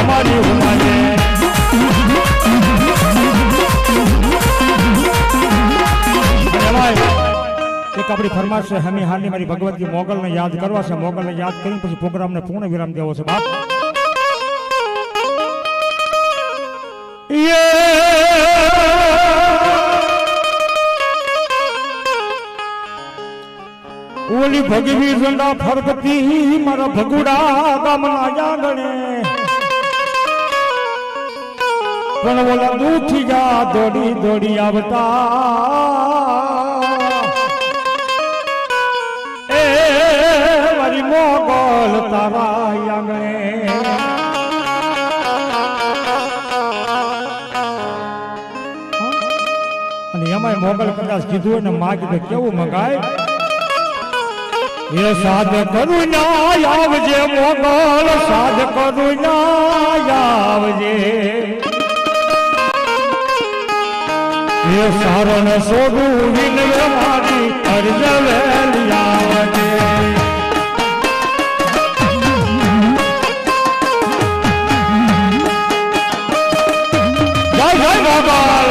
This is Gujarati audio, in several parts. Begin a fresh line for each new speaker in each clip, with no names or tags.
અમારી ઉનાને એક આપણી ફરમાશ છે હમી હાલની મારી ભગવતી મોગલને યાદ કરવા છે મોગલને યાદ કરીને પછી પ્રોગ્રામને પૂર્ણ વિરામ દેવો છે બાપ ઓલી ભગવી ઝંડા ફરકતી મારા ભગુડા ગામના જાગણે પણ ઓલા દુખી જા દોડી દોડી આવતા એ મારી મોગલ તારા આંગણે અને એમાંય મોગલ કદાચ કીધું ને માં કીધું કેવું મંગાય એ સાધ કરું ના આવજે મોગલ સાધ કરું ના આવજે એ સારણ સોડું વિનય મારી અરજવેલી આવજે જય જય મોગલ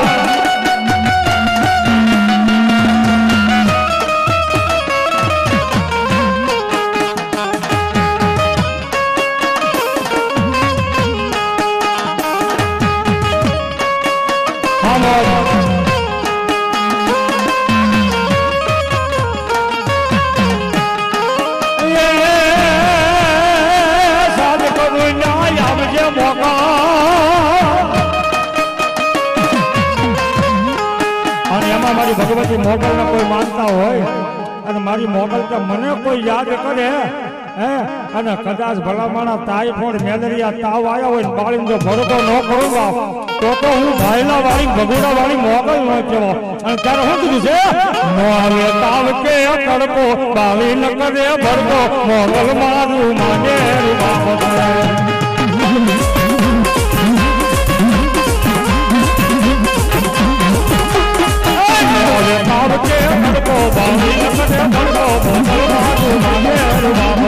મારી ભગવતી મોગલ ને કોઈ માનતા હોય અને મારી મોગલ કે મને કોઈ યાદ કરે હે અને કદાચ ભલામણા ટાઈફોઈડ મેલેરિયા તાવ આવ્યા હોય બાળીને જો ભરતો ન કરું તો હું ભાઈલા વાળી ભગુડા વાળી મોગલ ન કહેવો અને ત્યારે શું કીધું છે નો આવે તાવ કે કડકો બાળી ન કરે ભરતો મોગલ મારું માને બાપ કે ભડકો બાળી ન કરે ભડકો મોગલ મારું માને બાપ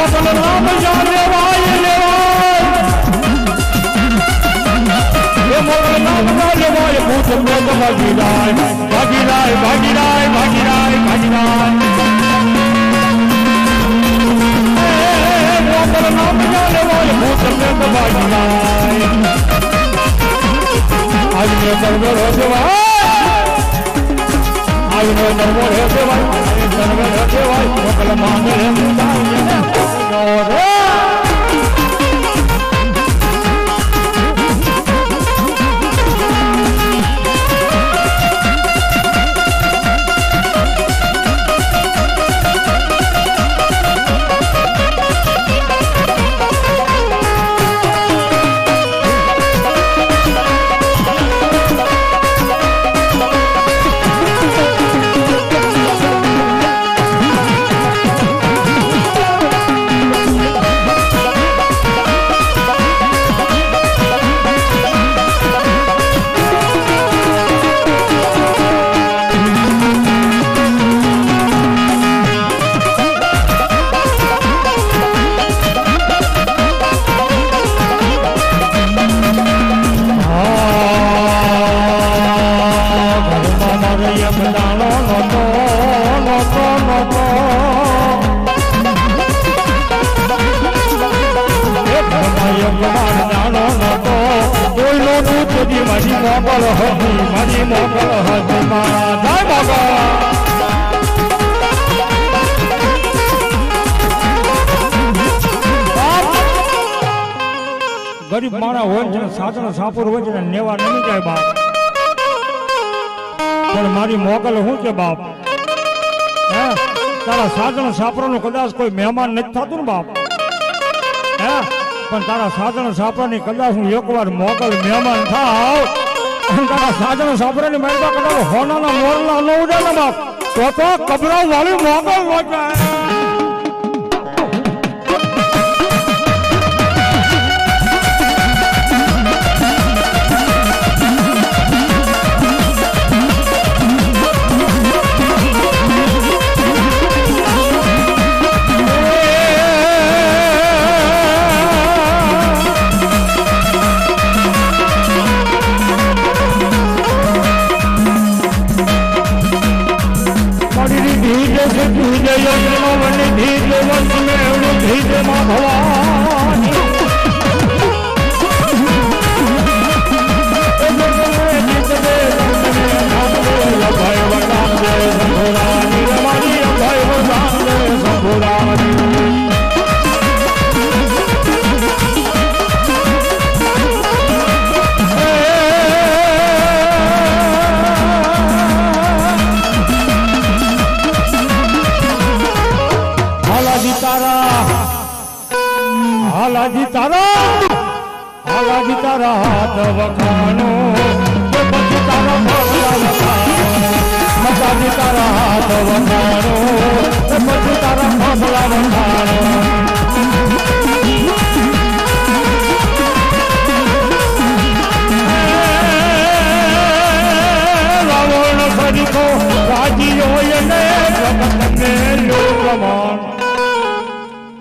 મોકલ નામ જા લેવાય એ મોકલ નામ જા લેવાય ભૂત પ્રેત ભાગી જાય ભાગી જાય ભાગી જાય ભાગી જાય ભાગી જાય મોકલ નામ જા લેવાય ભૂત પ્રેત ભાગી જાય આજને સરગર દેવાય આજનો નરવો હે દેવાય સરગર દેવાય મોકલ માંગે હે મુદાય ગરીબ માણા હોય છે સાધન સાપુર હોય છે નેવા નમી જાય બાપ પણ મારી મોકલ શું છે બાપ હે તારા સાધન સાપરાનું કદાચ કોઈ મહેમાન નથી થતું ને બાપ હે પણ તારા સાધન સાપરાની કદાચ હું એકવાર મોકલ મહેમાન થાવ તારા સાધન સાપરાની મહેરબાન કદાચ હોનાના મોરલા ન ઉડે ને બાપ તો કબરા વાળી મોકલ ન જાય હાલાજી તારા હાથ વખાણો પછી તારા ભાગલા વખાણો માતાજી તારા હાથ વખાણો પછી તારા ભાગલા વખાણો રાવણ સરીખો રાજી હોય ને જગત મેલ્યો પ્રમાણ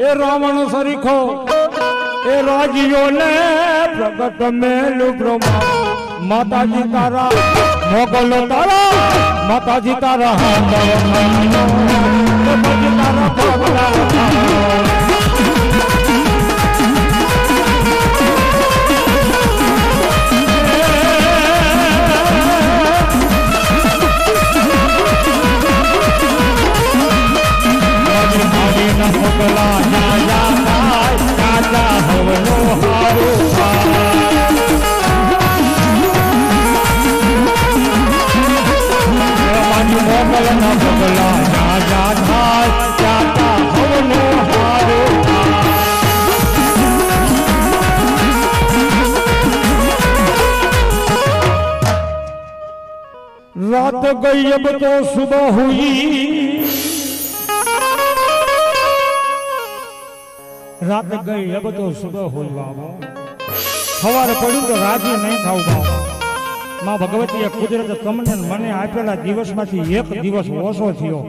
એ રાવણ સરીખો એ રાજીઓ ને પ્રગટ મેલું પ્રમાણ માતાજી તારા મોકલો તારા માતાજી તારા હાથ વખાણો પછી તારા ભાગલા વખાણો મોકલા જા જા હવનો હારો મોકલ ના મોકલા જા જા જાતા હવનો હારો रात गई अब तो सुबह हुई, रात गई अब तो सुबह हुई बाबा। सवार पड़ू तो राजी नहीं थाव बाबा। मां भगवती कुदरत तमने मने आपेला दिवस मांथी एक दिवस ओछो थयो।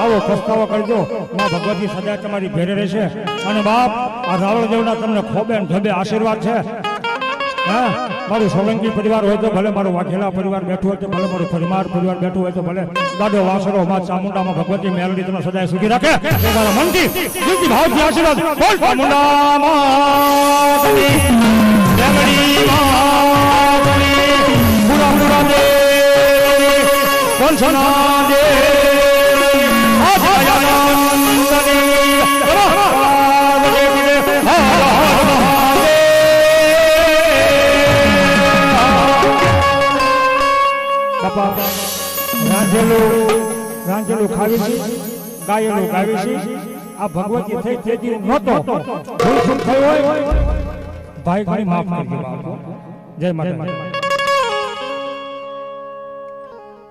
આવો પસ્તાવો કરજો માં ભગવતી સદા તમારી ભેરે રહેશે અને બાપ આ રાવળ દેવના તમને ખોબે ને ઢબે આશીર્વાદ છે હા મારું સોલંકી પરિવાર હોય તો ભલે મારું વાઘેલા પરિવાર બેઠું હોય તો ભલે મારું પરિવાર બેઠું હોય તો ભલે દાદો વાસરો માં ચામુંડામાં ભગવતી મેલડી તમને સદાય સુખી રાખે એ મારા મનથી દિલથી ભાવથી આશીર્વાદ બોલ ચામુંડામાં મેલડી માં પૂરા દે કંસના દે રાંધેલું ખાવી છે ગાયેલું ગાવી છે આ ભગવતી થઈ તેથી નહોતો ભૂલ થયું હોય ભાઈ ઘણી માફ કરજો જય માતા